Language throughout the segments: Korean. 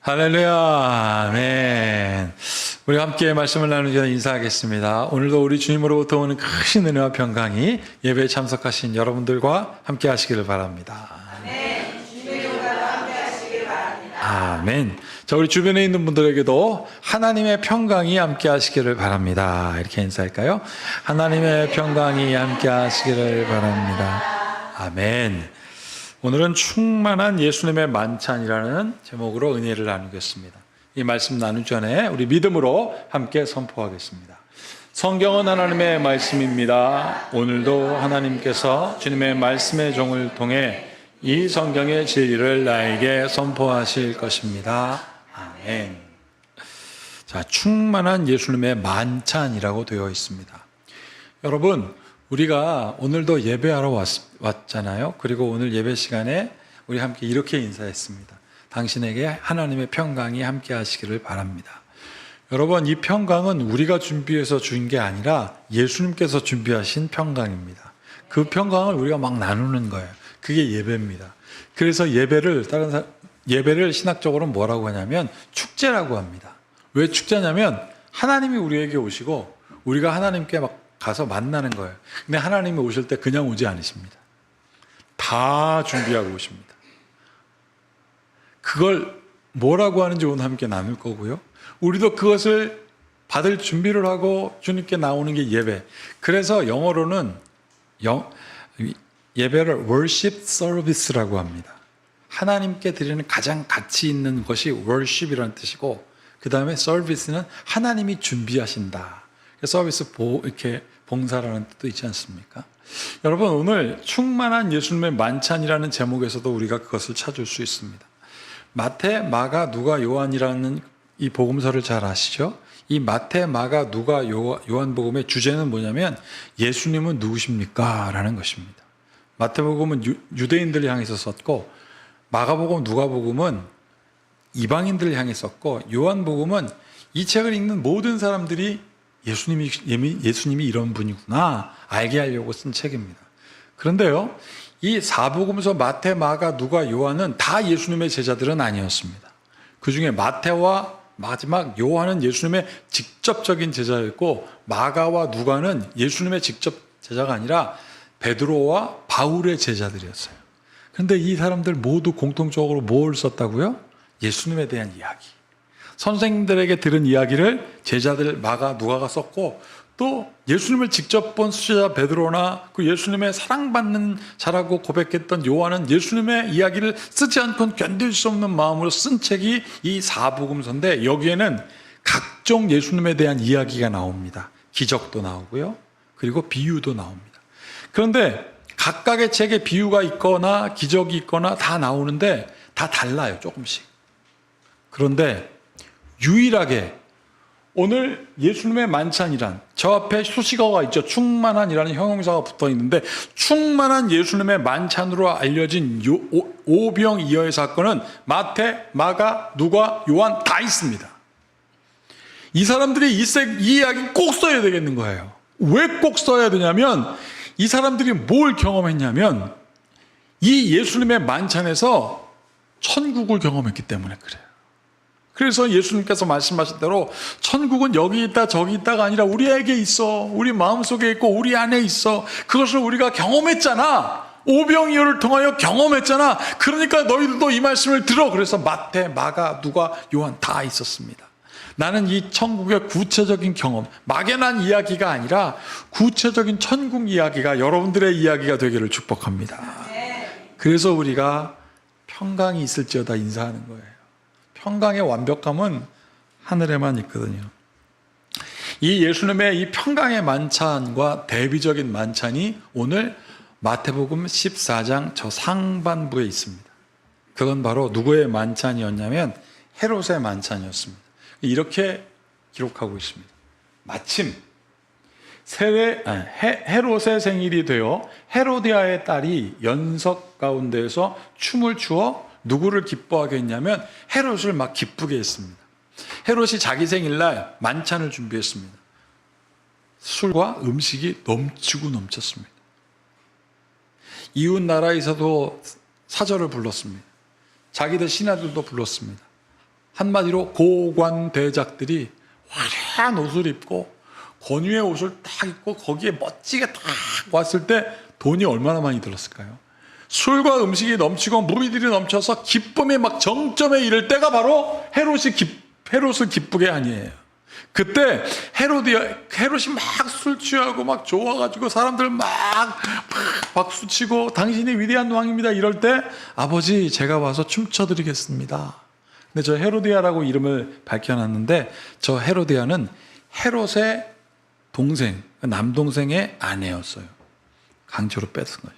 할렐루야, 아멘. 우리 함께 말씀을 나누기 전에 인사하겠습니다. 오늘도 우리 주님으로부터 오는 크신 은혜와 평강이 예배에 참석하신 여러분들과 함께 하시기를 바랍니다. 아멘. 주님의 영광과 함께 하시기를 바랍니다. 아멘. 자, 우리 주변에 있는 분들에게도 하나님의 평강이 함께 하시기를 바랍니다. 이렇게 인사할까요? 하나님의 평강이 함께 하시기를 바랍니다. 아멘. 오늘은 충만한 예수님의 만찬이라는 제목으로 은혜를 나누겠습니다. 이 말씀 나누기 전에 우리 믿음으로 함께 선포하겠습니다. 성경은 하나님의 말씀입니다. 오늘도 하나님께서 주님의 말씀의 종을 통해 이 성경의 진리를 나에게 선포하실 것입니다. 아멘. 자, 충만한 예수님의 만찬이라고 되어 있습니다. 여러분, 우리가 오늘도 예배하러 왔잖아요. 그리고 오늘 예배 시간에 우리 함께 이렇게 인사했습니다. 당신에게 하나님의 평강이 함께 하시기를 바랍니다. 여러분, 이 평강은 우리가 준비해서 준 게 아니라 예수님께서 준비하신 평강입니다. 그 평강을 우리가 막 나누는 거예요. 그게 예배입니다. 그래서 예배를 신학적으로 뭐라고 하냐면 축제라고 합니다. 왜 축제냐면 하나님이 우리에게 오시고 우리가 하나님께 막 가서 만나는 거예요. 근데 하나님이 오실 때 그냥 오지 않으십니다. 다 준비하고 오십니다. 그걸 뭐라고 하는지 오늘 함께 나눌 거고요. 우리도 그것을 받을 준비를 하고 주님께 나오는 게 예배. 그래서 영어로는 예배를 worship service라고 합니다. 하나님께 드리는 가장 가치 있는 것이 worship이라는 뜻이고, 그 다음에 service는 하나님이 준비하신다. 서비스 이렇게 봉사라는 뜻도 있지 않습니까? 여러분, 오늘 충만한 예수님의 만찬이라는 제목에서도 우리가 그것을 찾을 수 있습니다. 마태, 마가, 누가, 요한이라는 이 복음서를 잘 아시죠? 이 마태, 마가, 누가, 요한복음의 주제는 뭐냐면 예수님은 누구십니까? 라는 것입니다. 마태복음은 유대인들을 향해서 썼고, 마가복음, 누가복음은 이방인들을 향해 썼고, 요한복음은 이 책을 읽는 모든 사람들이 예수님이 이런 분이구나 알게 하려고 쓴 책입니다. 그런데요, 이 사복음서 마태, 마가, 누가, 요한은 다 예수님의 제자들은 아니었습니다. 그 중에 마태와 마지막 요한은 예수님의 직접적인 제자였고, 마가와 누가는 예수님의 직접 제자가 아니라 베드로와 바울의 제자들이었어요. 그런데 이 사람들 모두 공통적으로 뭘 썼다고요? 예수님에 대한 이야기. 선생님들에게 들은 이야기를 제자들 마가, 누가가 썼고, 또 예수님을 직접 본 수제자 베드로나 그 예수님의 사랑받는 자라고 고백했던 요한은 예수님의 이야기를 쓰지 않고는 견딜 수 없는 마음으로 쓴 책이 이 사복음서인데, 여기에는 각종 예수님에 대한 이야기가 나옵니다. 기적도 나오고요, 그리고 비유도 나옵니다. 그런데 각각의 책에 비유가 있거나 기적이 있거나 다 나오는데 다 달라요, 조금씩. 그런데 유일하게 오늘 예수님의 만찬이란, 저 앞에 수식어가 있죠. 충만한이라는 형용사가 붙어 있는데, 충만한 예수님의 만찬으로 알려진 오병이어의 사건은 마태, 마가, 누가, 요한 다 있습니다. 이 사람들이 이 이야기 꼭 써야 되겠는 거예요. 왜 꼭 써야 되냐면, 이 사람들이 뭘 경험했냐면 이 예수님의 만찬에서 천국을 경험했기 때문에 그래요. 그래서 예수님께서 말씀하신 대로 천국은 여기 있다 저기 있다가 아니라 우리에게 있어. 우리 마음속에 있고 우리 안에 있어. 그것을 우리가 경험했잖아. 오병이어를 통하여 경험했잖아. 그러니까 너희들도 이 말씀을 들어. 그래서 마태, 마가, 누가, 요한 다 있었습니다. 나는 이 천국의 구체적인 경험, 막연한 이야기가 아니라 구체적인 천국 이야기가 여러분들의 이야기가 되기를 축복합니다. 그래서 우리가 평강이 있을지어다 인사하는 거예요. 평강의 완벽함은 하늘에만 있거든요. 이 예수님의 이 평강의 만찬과 대비적인 만찬이 오늘 마태복음 14장 저 상반부에 있습니다. 그건 바로 누구의 만찬이었냐면 헤롯의 만찬이었습니다. 이렇게 기록하고 있습니다. 마침 헤롯의 생일이 되어 헤로디아의 딸이 연석 가운데에서 춤을 추어 누구를 기뻐하게 했냐면 헤롯을 막 기쁘게 했습니다. 헤롯이 자기 생일날 만찬을 준비했습니다. 술과 음식이 넘치고 넘쳤습니다. 이웃 나라에서도 사절을 불렀습니다. 자기들 신하들도 불렀습니다. 한마디로 고관대작들이 화려한 옷을 입고 권위의 옷을 딱 입고 거기에 멋지게 딱 왔을 때 돈이 얼마나 많이 들었을까요? 술과 음식이 넘치고 무리들이 넘쳐서 기쁨이 막 정점에 이를 때가 바로 헤롯을 기쁘게 아니에요. 그때 헤롯이 막 술 취하고 막 좋아가지고 사람들 막 박수치고 당신이 위대한 왕입니다 이럴 때 아버지 제가 와서 춤춰드리겠습니다. 근데 저 헤로디아라고 이름을 밝혀놨는데 저 헤로디아는 헤롯의 동생, 남동생의 아내였어요. 강제로 뺏은 거죠.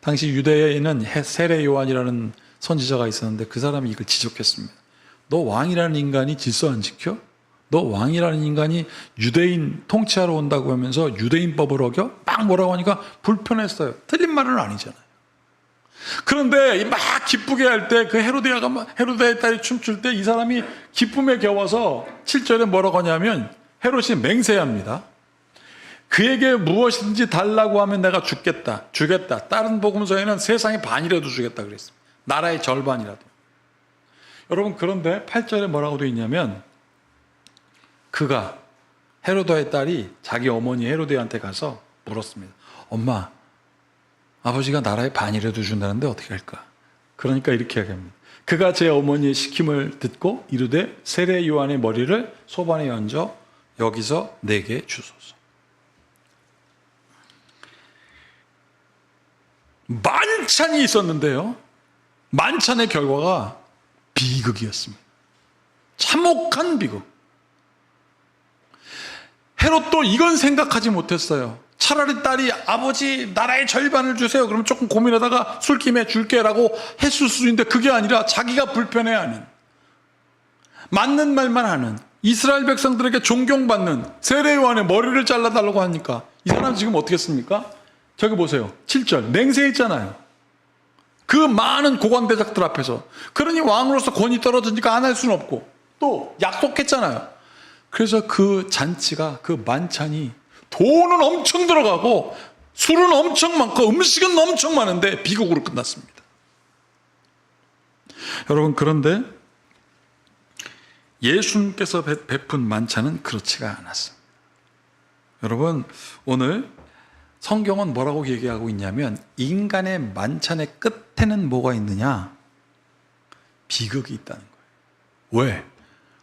당시 유대에는 세례 요한이라는 선지자가 있었는데 그 사람이 이걸 지적했습니다. 너 왕이라는 인간이 질서 안 지켜? 너 왕이라는 인간이 유대인 통치하러 온다고 하면서 유대인법을 어겨? 막 뭐라고 하니까 불편했어요. 틀린 말은 아니잖아요. 그런데 막 기쁘게 할 때 그 헤로디아의 딸이 춤출 때 이 사람이 기쁨에 겨워서 7절에 뭐라고 하냐면 헤롯이 맹세합니다. 그에게 무엇이든지 달라고 하면 내가 주겠다. 다른 복음서에는 세상의 반이라도 주겠다 그랬습니다. 나라의 절반이라도. 여러분 그런데 8절에 뭐라고 되어 있냐면 그가 헤로드의 딸이 자기 어머니 헤로드한테 가서 물었습니다. 엄마, 아버지가 나라의 반이라도 준다는데 어떻게 할까? 그러니까 이렇게 얘기합니다. 그가 제 어머니의 시킴을 듣고 이르되 세례 요한의 머리를 소반에 얹어 여기서 내게 주소서. 만찬이 있었는데요. 만찬의 결과가 비극이었습니다. 참혹한 비극. 헤롯도 이건 생각하지 못했어요. 차라리 딸이 아버지 나라의 절반을 주세요. 그러면 조금 고민하다가 술김에 줄게라고 했을 수 있는데 그게 아니라 자기가 불편해하는 맞는 말만 하는 이스라엘 백성들에게 존경받는 세례 요한의 머리를 잘라달라고 하니까 이 사람 지금 어떻게 했습니까? 저기 보세요. 7절 맹세했잖아요. 그 많은 고관대작들 앞에서. 그러니 왕으로서 권위 떨어지니까 안 할 수는 없고 또 약속했잖아요. 그래서 그 잔치가 그 만찬이 돈은 엄청 들어가고 술은 엄청 많고 음식은 엄청 많은데 비극으로 끝났습니다. 여러분 그런데 예수님께서 베푼 만찬은 그렇지가 않았습니다. 여러분 오늘 성경은 뭐라고 얘기하고 있냐면 인간의 만찬의 끝에는 뭐가 있느냐? 비극이 있다는 거예요. 왜?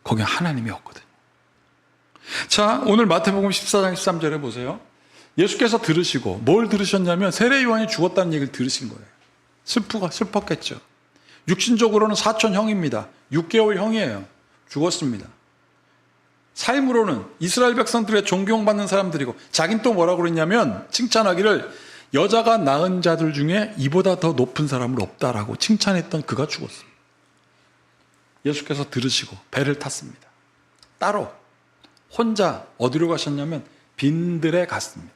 거기 하나님이 없거든요. 자, 오늘 마태복음 14장 13절에 보세요. 예수께서 들으시고 뭘 들으셨냐면 세례 요한이 죽었다는 얘기를 들으신 거예요. 슬펐겠죠. 육신적으로는 사촌 형입니다. 6개월 형이에요. 죽었습니다. 삶으로는 이스라엘 백성들의 존경받는 사람들이고 자긴 또 뭐라고 그랬냐면 칭찬하기를 여자가 낳은 자들 중에 이보다 더 높은 사람은 없다라고 칭찬했던 그가 죽었습니다. 예수께서 들으시고 배를 탔습니다. 따로 혼자 어디로 가셨냐면 빈들에 갔습니다.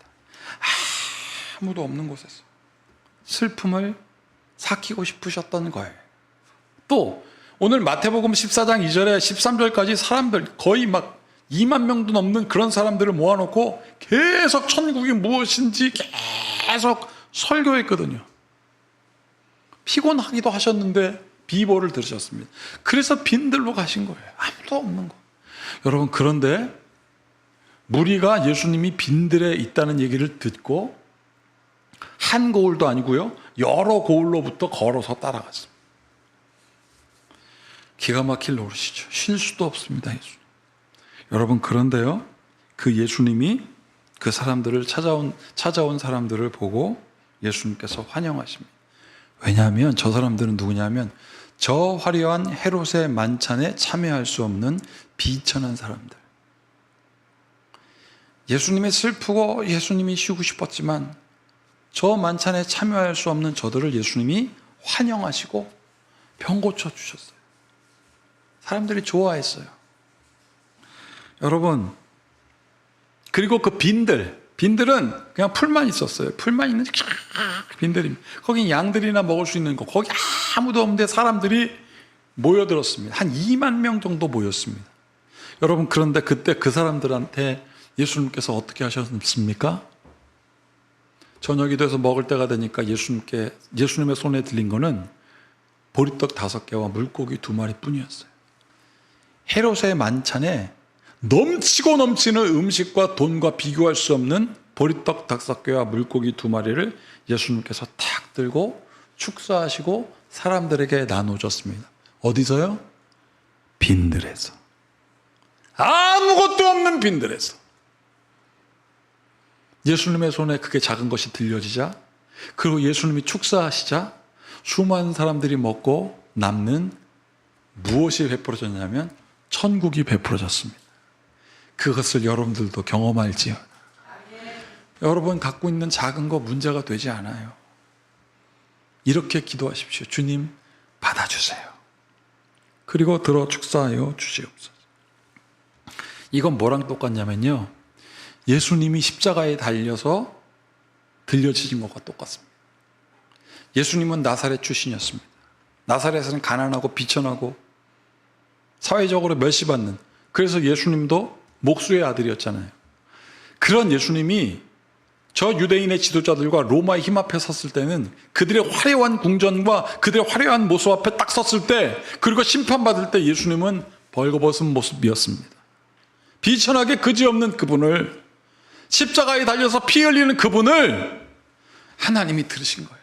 아무도 없는 곳에서 슬픔을 삭히고 싶으셨던 거예요. 또 오늘 마태복음 14장 2절에 13절까지 사람들 거의 막 2만 명도 넘는 그런 사람들을 모아놓고 계속 천국이 무엇인지 계속 설교했거든요. 피곤하기도 하셨는데 비보를 들으셨습니다. 그래서 빈들로 가신 거예요. 아무도 없는 거. 여러분 그런데 무리가 예수님이 빈들에 있다는 얘기를 듣고 한 고을도 아니고요. 여러 고을로부터 걸어서 따라갔습니다. 기가 막힐 노릇이죠. 쉴 수도 없습니다. 예수님. 여러분 그런데요. 그 예수님이 그 사람들을 찾아온 사람들을 보고 예수님께서 환영하십니다. 왜냐하면 저 사람들은 누구냐면 저 화려한 헤롯의 만찬에 참여할 수 없는 비천한 사람들. 예수님이 슬프고 예수님이 쉬고 싶었지만 저 만찬에 참여할 수 없는 저들을 예수님이 환영하시고 병 고쳐주셨어요. 사람들이 좋아했어요. 여러분 그리고 그 빈들은 그냥 풀만 있었어요. 풀만 있는 빈들입니다. 거긴 양들이나 먹을 수 있는 거. 거기 아무도 없는데 사람들이 모여들었습니다. 한 2만 명 정도 모였습니다. 여러분 그런데 그때 그 사람들한테 예수님께서 어떻게 하셨습니까? 저녁이 돼서 먹을 때가 되니까 예수님의 손에 들린 거는 보리떡 5개와 물고기 2마리 뿐이었어요. 헤롯의 만찬에 넘치고 넘치는 음식과 돈과 비교할 수 없는 보리떡 5개와 물고기 2마리를 예수님께서 탁 들고 축사하시고 사람들에게 나눠줬습니다. 어디서요? 빈들에서. 아무것도 없는 빈들에서. 예수님의 손에 그게 작은 것이 들려지자, 그리고 예수님이 축사하시자 수많은 사람들이 먹고 남는 무엇이 베풀어졌냐면 천국이 베풀어졌습니다. 그것을 여러분들도 경험할지어다. 여러분 갖고 있는 작은 거 문제가 되지 않아요. 이렇게 기도하십시오. 주님 받아주세요. 그리고 들어 축사하여 주시옵소서. 이건 뭐랑 똑같냐면요, 예수님이 십자가에 달려서 들려지신 것과 똑같습니다. 예수님은 나사렛 출신이었습니다. 나사렛은 가난하고 비천하고 사회적으로 멸시받는, 그래서 예수님도 목수의 아들이었잖아요. 그런 예수님이 저 유대인의 지도자들과 로마의 힘 앞에 섰을 때는 그들의 화려한 궁전과 그들의 화려한 모습 앞에 딱 섰을 때, 그리고 심판받을 때 예수님은 벌거벗은 모습이었습니다. 비천하게 그지없는 그분을, 십자가에 달려서 피 흘리는 그분을 하나님이 들으신 거예요.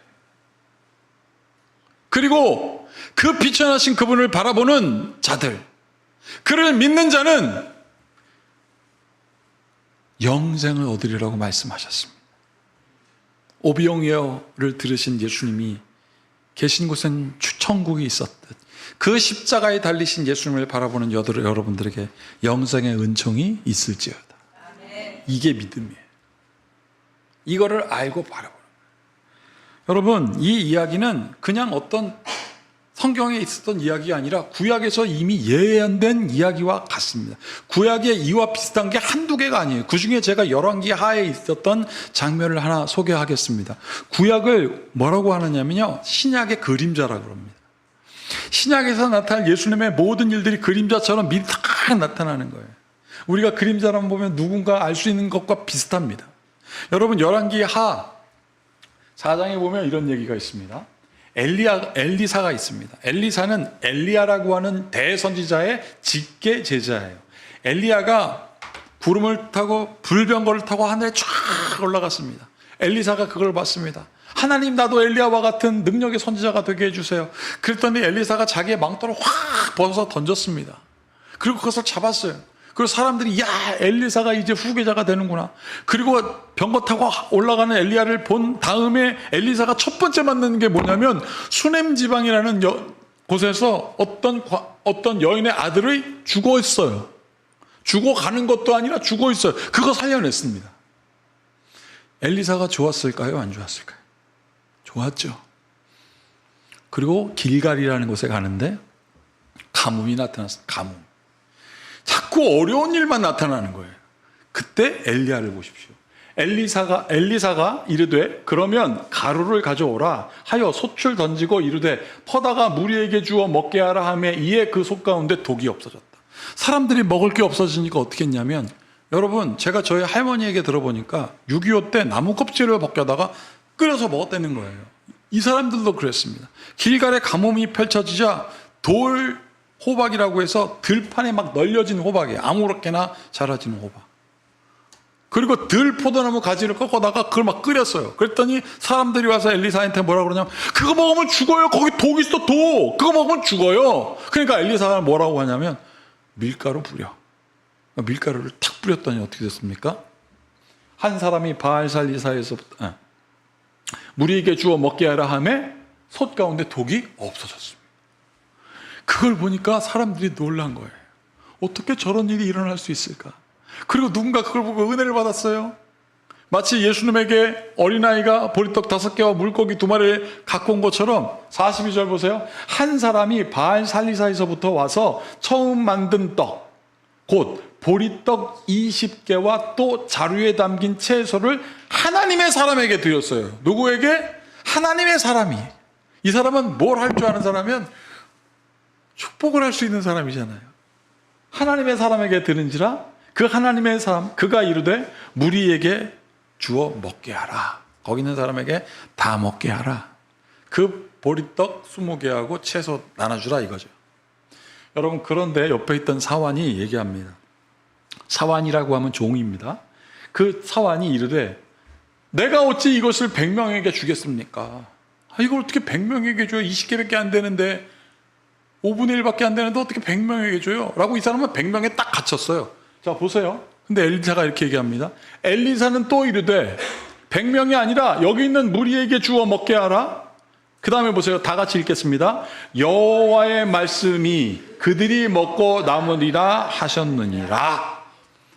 그리고 그 비천하신 그분을 바라보는 자들, 그를 믿는 자는 영생을 얻으리라고 말씀하셨습니다. 오병이어를 들으신 예수님이 계신 곳엔 천국이 있었듯, 그 십자가에 달리신 예수님을 바라보는 여러분들에게 영생의 은총이 있을지어다. 이게 믿음이에요. 이거를 알고 바라보는 거예요. 여러분, 이 이야기는 그냥 어떤 성경에 있었던 이야기가 아니라 구약에서 이미 예언된 이야기와 같습니다. 구약의 이와 비슷한 게 한두 개가 아니에요. 그중에 제가 열왕기 하에 있었던 장면을 하나 소개하겠습니다. 구약을 뭐라고 하느냐면요, 신약의 그림자라고 합니다. 신약에서 나타날 예수님의 모든 일들이 그림자처럼 미리 다 나타나는 거예요. 우리가 그림자라면 보면 누군가 알 수 있는 것과 비슷합니다. 여러분, 열왕기 하 4장에 보면 이런 얘기가 있습니다. 엘리사가 있습니다. 엘리사는 엘리야라고 하는 대선지자의 직계 제자예요. 엘리야가 구름을 타고 불병거를 타고 하늘에 쫙 올라갔습니다. 엘리사가 그걸 봤습니다. 하나님, 나도 엘리야와 같은 능력의 선지자가 되게 해주세요. 그랬더니 엘리사가 자기의 망토를 확 벗어서 던졌습니다. 그리고 그것을 잡았어요. 그리고 사람들이, 야, 엘리사가 이제 후계자가 되는구나. 그리고 병거 타고 올라가는 엘리야를 본 다음에 엘리사가 첫 번째 만나는 게 뭐냐면 수넴 지방이라는 곳에서 어떤 여인의 아들이 죽어 있어요. 죽어가는 것도 아니라 죽어 있어요. 그거 살려냈습니다. 엘리사가 좋았을까요? 안 좋았을까요? 좋았죠. 그리고 길갈이라는 곳에 가는데 가뭄이 나타났습니다. 가뭄. 자꾸 어려운 일만 나타나는 거예요. 그때 엘리야를 보십시오. 엘리사가 이르되 그러면 가루를 가져오라 하여 솥을 던지고 이르되 퍼다가 무리에게 주어 먹게 하라 하며 이에 그 솥 가운데 독이 없어졌다. 사람들이 먹을 게 없어지니까 어떻게 했냐면, 여러분, 제가 저희 할머니에게 들어보니까 6.25 때 나무 껍질을 벗겨다가 끓여서 먹었다는 거예요. 이 사람들도 그랬습니다. 길갈에 가뭄이 펼쳐지자 돌 호박이라고 해서 들판에 막 널려진 호박이에요. 아무렇게나 자라지는 호박. 그리고 들 포도나무 가지를 꺾어다가 그걸 막 끓였어요. 그랬더니 사람들이 와서 엘리사한테 뭐라 그러냐면, 그거 먹으면 죽어요. 거기 독 있어, 독. 그거 먹으면 죽어요. 그러니까 엘리사가 뭐라고 하냐면 밀가루 뿌려. 밀가루를 탁 뿌렸더니 어떻게 됐습니까? 한 사람이 바알살리사에서부터 무리에게 주어 먹게 하라 하며 솥 가운데 독이 없어졌습니다. 그걸 보니까 사람들이 놀란 거예요. 어떻게 저런 일이 일어날 수 있을까? 그리고 누군가 그걸 보고 은혜를 받았어요. 마치 예수님에게 어린아이가 보리떡 5개와 물고기 2마리를 갖고 온 것처럼 42절 보세요. 한 사람이 바알살리사에서부터 와서 처음 만든 떡, 곧 보리떡 20개와 또 자루에 담긴 채소를 하나님의 사람에게 드렸어요. 누구에게? 하나님의 사람이. 이 사람은 뭘 할 줄 아는 사람이면 축복을 할 수 있는 사람이잖아요. 하나님의 사람에게 드린지라 그 하나님의 사람, 그가 이르되 무리에게 주어 먹게 하라. 거기 있는 사람에게 다 먹게 하라. 그 보리떡 20개하고 채소 나눠주라 이거죠. 여러분, 그런데 옆에 있던 사환이 얘기합니다. 사환이라고 하면 종입니다. 그 사환이 이르되 내가 어찌 이것을 100명에게 주겠습니까? 이걸 어떻게 100명에게 줘요? 20개밖에 안 되는데, 5분의 1밖에 안 되는데 어떻게 100명에게 줘요? 라고 이 사람은 100명에 딱 갇혔어요. 자, 보세요. 근데 엘리사가 이렇게 얘기합니다. 엘리사는 또 이르되 100명이 아니라 여기 있는 무리에게 주어 먹게 하라. 그 다음에 보세요. 다 같이 읽겠습니다. 여호와의 말씀이 그들이 먹고 남으리라 하셨느니라.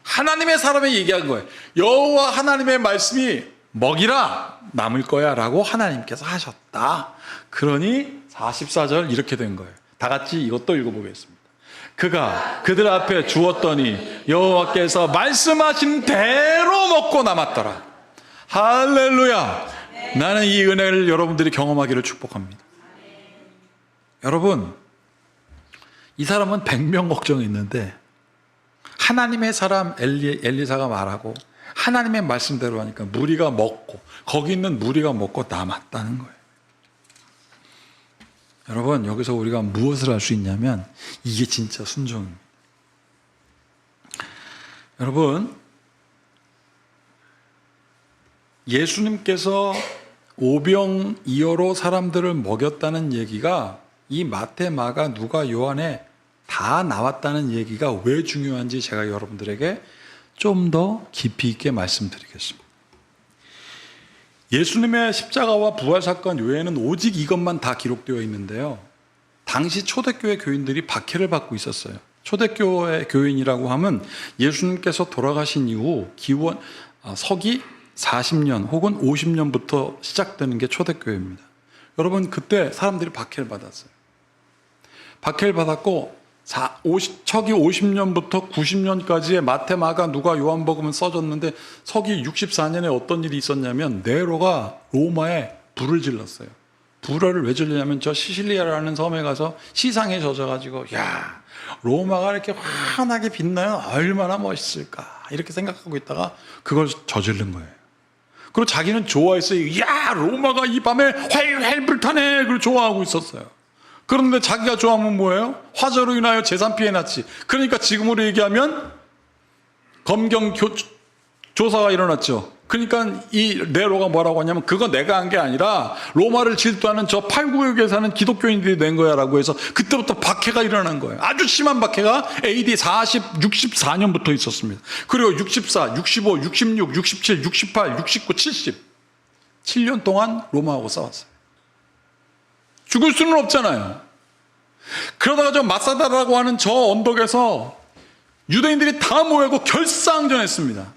하나님의 사람이 얘기한 거예요. 여호와 하나님의 말씀이 먹이라 남을 거야 라고 하나님께서 하셨다. 그러니 44절 이렇게 된 거예요. 다 같이 이것도 읽어보겠습니다. 그가 그들 앞에 주었더니 여호와께서 말씀하신 대로 먹고 남았더라. 할렐루야. 나는 이 은혜를 여러분들이 경험하기를 축복합니다. 여러분, 이 사람은 100명 걱정했는데 하나님의 사람 엘리사가 말하고 하나님의 말씀대로 하니까 무리가 먹고, 거기 있는 무리가 먹고 남았다는 거예요. 여러분, 여기서 우리가 무엇을 할 수 있냐면 이게 진짜 순종입니다. 여러분, 예수님께서 오병이어로 사람들을 먹였다는 얘기가 이 마태, 마가, 누가, 요한에 다 나왔다는 얘기가 왜 중요한지 제가 여러분들에게 좀 더 깊이 있게 말씀드리겠습니다. 예수님의 십자가와 부활 사건 외에는 오직 이것만 다 기록되어 있는데요. 당시 초대교회 교인들이 박해를 받고 있었어요. 초대교회 교인이라고 하면 예수님께서 돌아가신 이후 서기 40년 혹은 50년부터 시작되는 게 초대교회입니다. 여러분, 그때 사람들이 박해를 받았어요. 박해를 받았고 서기 50년부터 90년까지의 마태, 마가, 누가, 요한복음은 써졌는데 서기 64년에 어떤 일이 있었냐면 네로가 로마에 불을 질렀어요. 불을 왜 질렀냐면 저 시실리아라는 섬에 가서 시상에 젖어가지고 야, 로마가 이렇게 환하게 빛나면 얼마나 멋있을까 이렇게 생각하고 있다가 그걸 저지른 거예요. 그리고 자기는 좋아했어요. 야, 로마가 이 밤에 활활 불타네. 그걸 좋아하고 있었어요. 그런데 자기가 좋아하면 뭐예요? 화재로 인하여 재산 피해 났지. 그러니까 지금으로 얘기하면 검경 조사가 일어났죠. 그러니까 이 네로가 뭐라고 하냐면 그거 내가 한 게 아니라 로마를 질투하는 저 8구역에 사는 기독교인들이 낸 거야 라고 해서 그때부터 박해가 일어난 거예요. 아주 심한 박해가 AD 64년부터 있었습니다. 그리고 64, 65, 66, 67, 68, 69, 70 7년 동안 로마하고 싸웠어요. 죽을 수는 없잖아요. 그러다가 저 마사다라고 하는 저 언덕에서 유대인들이 다 모여고 결사항전했습니다.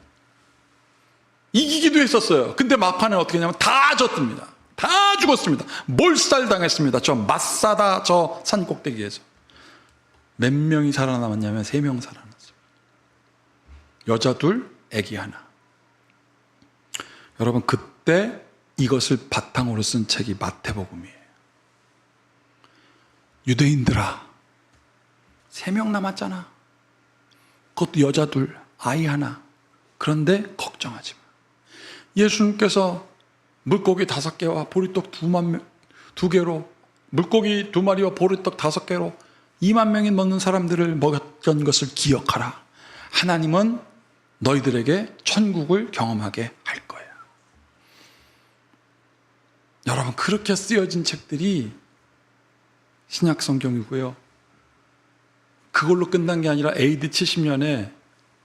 이기기도 했었어요. 근데 막판에 어떻게 했냐면 다 졌습니다. 다 죽었습니다. 몰살당했습니다. 저 마사다 저 산 꼭대기에서. 몇 명이 살아남았냐면 3명 살아났어요. 여자 2, 아기 1. 여러분, 그때 이것을 바탕으로 쓴 책이 마태복음이에요. 유대인들아, 3명 남았잖아. 그것도 여자 2, 아이 1. 그런데 걱정하지 마. 예수님께서 물고기 5개와 보리떡 2개로, 물고기 2마리와 보리떡 5개로 2만 명이 먹는 사람들을 먹였던 것을 기억하라. 하나님은 너희들에게 천국을 경험하게 할 거야. 여러분, 그렇게 쓰여진 책들이 신약 성경이고요. 그걸로 끝난 게 아니라 AD 70년에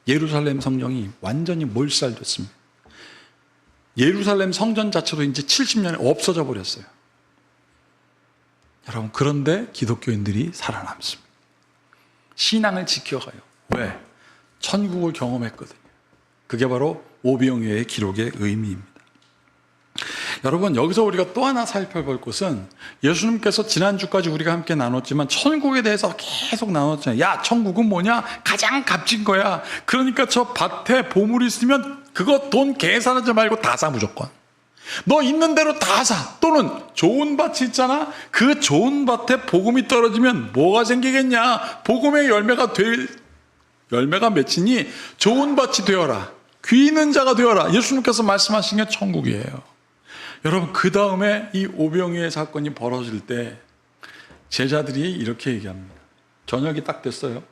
예루살렘 성경이 완전히 몰살됐습니다. 예루살렘 성전 자체도 이제 70년에 없어져 버렸어요. 여러분, 그런데 기독교인들이 살아남습니다. 신앙을 지켜가요. 왜? 천국을 경험했거든요. 그게 바로 오병이어의 기록의 의미입니다. 여러분, 여기서 우리가 또 하나 살펴볼 것은 예수님께서 지난주까지 우리가 함께 나눴지만 천국에 대해서 계속 나눴잖아요. 야, 천국은 뭐냐? 가장 값진 거야. 그러니까 저 밭에 보물이 있으면 그거 돈 계산하지 말고 다 사, 무조건. 너 있는 대로 다 사. 또는 좋은 밭이 있잖아. 그 좋은 밭에 복음이 떨어지면 뭐가 생기겠냐? 복음의 열매가 맺히니 좋은 밭이 되어라. 귀 있는 자가 되어라. 예수님께서 말씀하신 게 천국이에요. 여러분, 그 다음에 이 오병이어의 사건이 벌어질 때 제자들이 이렇게 얘기합니다. 저녁이 딱 됐어요.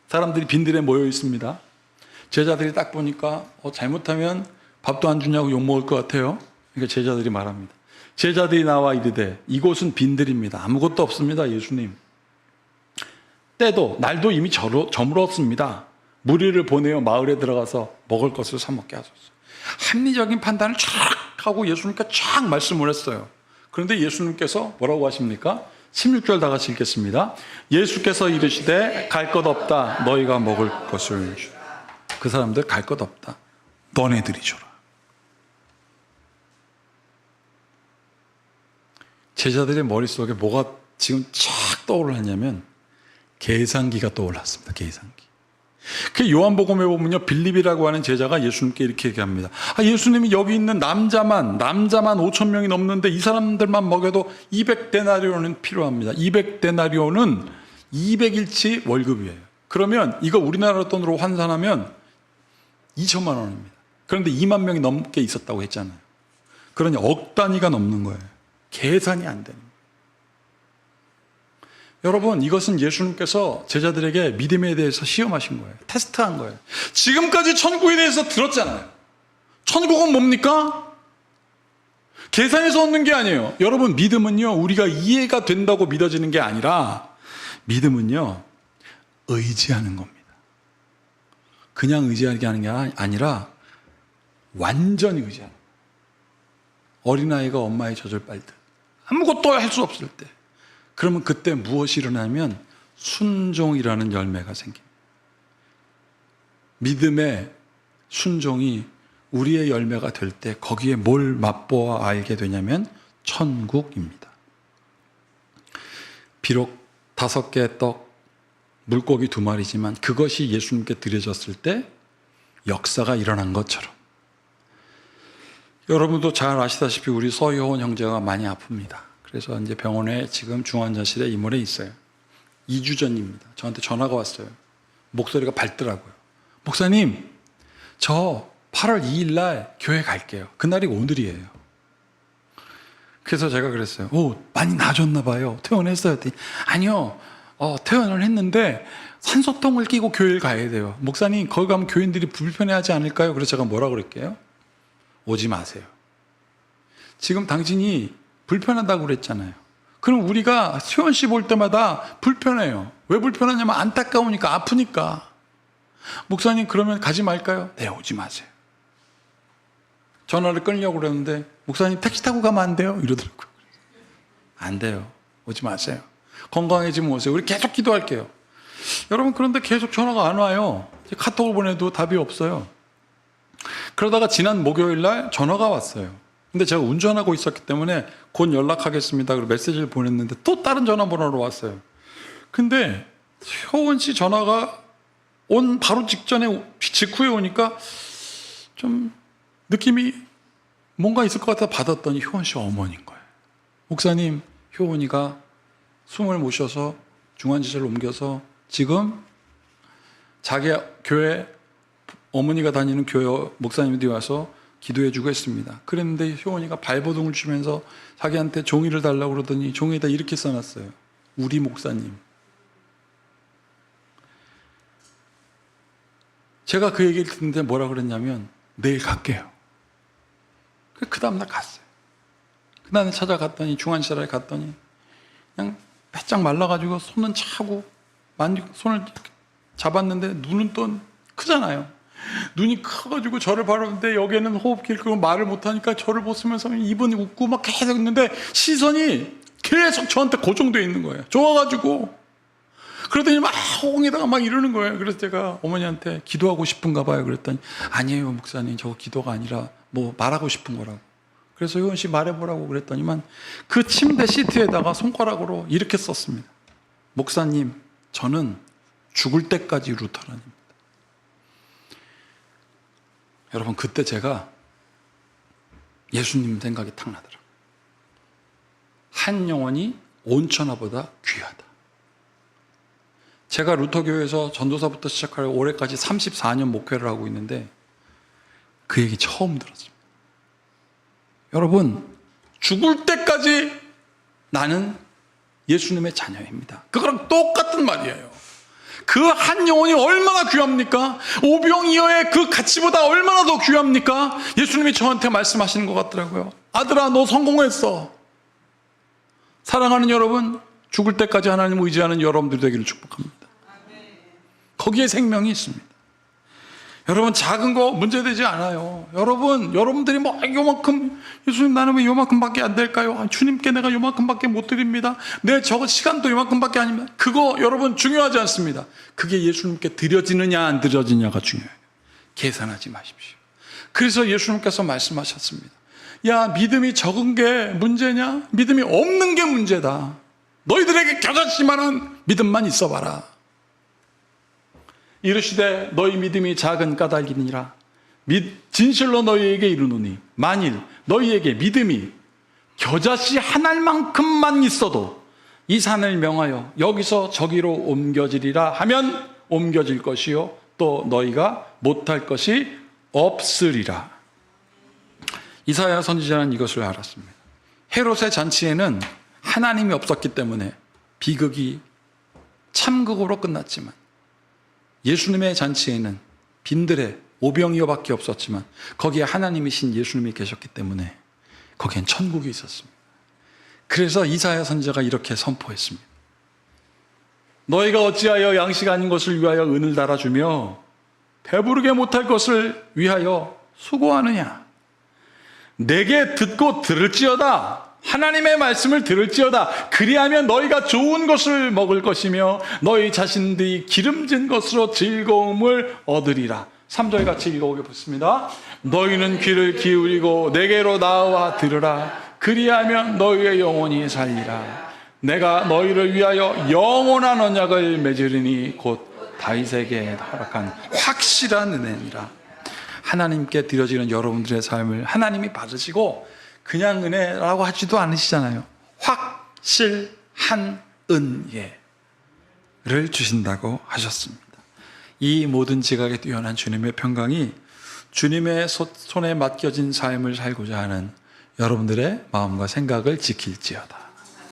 사람들이 빈들에 모여 있습니다. 제자들이 딱 보니까 잘못하면 밥도 안 주냐고 욕먹을 것 같아요. 그러니까 제자들이 말합니다. 제자들이 나와 이르되 이곳은 빈들입니다. 아무것도 없습니다. 예수님. 때도 날도 이미 저물었습니다. 무리를 보내어 마을에 들어가서 먹을 것을 사 먹게 하소서. 합리적인 판단을 쫙 하고 예수님께 쫙 말씀을 했어요. 그런데 예수님께서 뭐라고 하십니까? 16절 다 같이 읽겠습니다. 예수께서 이르시되 갈 것 없다. 너희가 먹을 것을 주라. 그 사람들 갈 것 없다. 너네들이 줘라. 제자들의 머릿속에 뭐가 지금 쫙 떠올랐냐면 계산기가 떠올랐습니다. 계산기. 그 요한복음에 보면요, 빌립이라고 하는 제자가 예수님께 이렇게 얘기합니다. 예수님이 여기 있는 남자만 5천 명이 넘는데 이 사람들만 먹여도 200데나리온은 필요합니다. 200데나리온은 200일치 월급이에요. 그러면 이거 우리나라 돈으로 환산하면 2천만 원입니다. 그런데 2만 명이 넘게 있었다고 했잖아요. 그러니 억 단위가 넘는 거예요. 계산이 안 되는 거예요. 여러분, 이것은 예수님께서 제자들에게 믿음에 대해서 시험하신 거예요. 테스트한 거예요. 지금까지 천국에 대해서 들었잖아요. 천국은 뭡니까? 계산해서 얻는 게 아니에요. 여러분, 믿음은요, 우리가 이해가 된다고 믿어지는 게 아니라 믿음은요, 의지하는 겁니다. 그냥 의지하는 게 아니라 완전히 의지하는 거예요. 어린아이가 엄마의 젖을 빨듯 아무것도 할 수 없을 때, 그러면 그때 무엇이 일어나면 순종이라는 열매가 생깁니다. 믿음의 순종이 우리의 열매가 될 때 거기에 뭘 맛보아 알게 되냐면 천국입니다. 비록 5개의 떡, 물고기 2마리지만 그것이 예수님께 드려졌을 때 역사가 일어난 것처럼, 여러분도 잘 아시다시피 우리 서효원 형제가 많이 아픕니다. 그래서 이제 병원에 지금 중환자실에 입원해 있어요. 2주 전입니다. 저한테 전화가 왔어요. 목소리가 밝더라고요. 목사님, 저 8월 2일 날 교회 갈게요. 그날이 오늘이에요. 그래서 제가 그랬어요. 많이 나아졌나 봐요. 퇴원했어요. 아니요. 퇴원을 했는데 산소통을 끼고 교회를 가야 돼요. 목사님, 거기 가면 교인들이 불편해하지 않을까요? 그래서 제가 뭐라 그랬게요? 오지 마세요. 지금 당신이 불편하다고 그랬잖아요. 그럼 우리가 수현 씨 볼 때마다 불편해요. 왜 불편하냐면 안타까우니까, 아프니까. 목사님, 그러면 가지 말까요? 네, 오지 마세요. 전화를 끊으려고 그랬는데 목사님, 택시 타고 가면 안 돼요? 이러더라고요. 안 돼요. 오지 마세요. 건강해지면 오세요. 우리 계속 기도할게요. 여러분, 그런데 계속 전화가 안 와요. 카톡을 보내도 답이 없어요. 그러다가 지난 목요일 날 전화가 왔어요. 근데 제가 운전하고 있었기 때문에 곧 연락하겠습니다. 그리고 메시지를 보냈는데 또 다른 전화번호로 왔어요. 근데 효원 씨 전화가 온 바로 직후에 오니까 좀 느낌이 뭔가 있을 것 같아서 받았더니 효원 씨 어머니인 거예요. 목사님, 효원이가 숨을 못 쉬어서 중환자실로 옮겨서 지금 자기 교회, 어머니가 다니는 교회 목사님들이 와서 기도해주고 했습니다. 그랬는데 효원이가 발버둥을 치면서 자기한테 종이를 달라고 그러더니 종이에다 이렇게 써놨어요. 우리 목사님. 제가 그 얘기를 듣는데 뭐라 그랬냐면 내일 갈게요. 그 다음날 갔어요. 그 다음에 찾아갔더니 중환자실에 갔더니 그냥 바짝 말라가지고 손은 차고 손을 잡았는데 눈은 또 크잖아요. 눈이 커가지고 저를 바라보는데 여기에는 호흡기를 끄고 말을 못하니까 저를 보시면서 입은 웃고 막 계속 있는데 시선이 계속 저한테 고정되어 있는 거예요. 좋아가지고. 그러더니 막 호응에다가 막 이러는 거예요. 그래서 제가 어머니한테 기도하고 싶은가 봐요. 그랬더니 아니에요, 목사님. 저거 기도가 아니라 뭐 말하고 싶은 거라고. 그래서 효원 씨 말해보라고 그랬더니만 그 침대 시트에다가 손가락으로 이렇게 썼습니다. 목사님, 저는 죽을 때까지 루터란입니다. 여러분, 그때 제가 예수님 생각이 탁 나더라고요. 한 영혼이 온천하보다 귀하다. 제가 루터교회에서 전도사부터 시작하여 올해까지 34년 목회를 하고 있는데 그 얘기 처음 들었습니다. 여러분, 죽을 때까지 나는 예수님의 자녀입니다. 그거랑 똑같은 말이에요. 그 한 영혼이 얼마나 귀합니까? 오병이어의 그 가치보다 얼마나 더 귀합니까? 예수님이 저한테 말씀하시는 것 같더라고요. 아들아, 너 성공했어. 사랑하는 여러분, 죽을 때까지 하나님 의지하는 여러분들이 되기를 축복합니다. 거기에 생명이 있습니다. 여러분, 작은 거 문제되지 않아요. 여러분들이 뭐 요만큼, 예수님 나는 왜 요만큼밖에 안 될까요? 아, 주님께 내가 요만큼밖에 못 드립니다. 내 저거 시간도 요만큼밖에 아닙니다. 그거 여러분 중요하지 않습니다. 그게 예수님께 드려지느냐 안 드려지느냐가 중요해요. 계산하지 마십시오. 그래서 예수님께서 말씀하셨습니다. 야, 믿음이 적은 게 문제냐? 믿음이 없는 게 문제다. 너희들에게 겨자씨만한 믿음만 있어봐라. 이르시되 너희 믿음이 작은 까닭이니라. 진실로 너희에게 이르노니 만일 너희에게 믿음이 겨자씨 한 알만큼만 있어도 이 산을 명하여 여기서 저기로 옮겨지리라 하면 옮겨질 것이요 또 너희가 못할 것이 없으리라. 이사야 선지자는 이것을 알았습니다. 헤롯의 잔치에는 하나님이 없었기 때문에 비극이 참극으로 끝났지만 예수님의 잔치에는 빈들에 오병이어밖에 없었지만 거기에 하나님이신 예수님이 계셨기 때문에 거기엔 천국이 있었습니다. 그래서 이사야 선지자가 이렇게 선포했습니다. 너희가 어찌하여 양식 아닌 것을 위하여 은을 달아주며 배부르게 못할 것을 위하여 수고하느냐. 내게 듣고 들을지어다. 하나님의 말씀을 들을지어다. 그리하면 너희가 좋은 것을 먹을 것이며 너희 자신들이 기름진 것으로 즐거움을 얻으리라. 3절 같이 읽어보겠습니다. 너희는 귀를 기울이고 내게로 나와 들으라. 그리하면 너희의 영혼이 살리라. 내가 너희를 위하여 영원한 언약을 맺으리니 곧 다윗에게 허락한 확실한 은혜니라. 하나님께 드려지는 여러분들의 삶을 하나님이 받으시고 그냥 은혜라고 하지도 않으시잖아요. 확실한 은혜를 주신다고 하셨습니다. 이 모든 지각에 뛰어난 주님의 평강이 주님의 손에 맡겨진 삶을 살고자 하는 여러분들의 마음과 생각을 지킬지어다.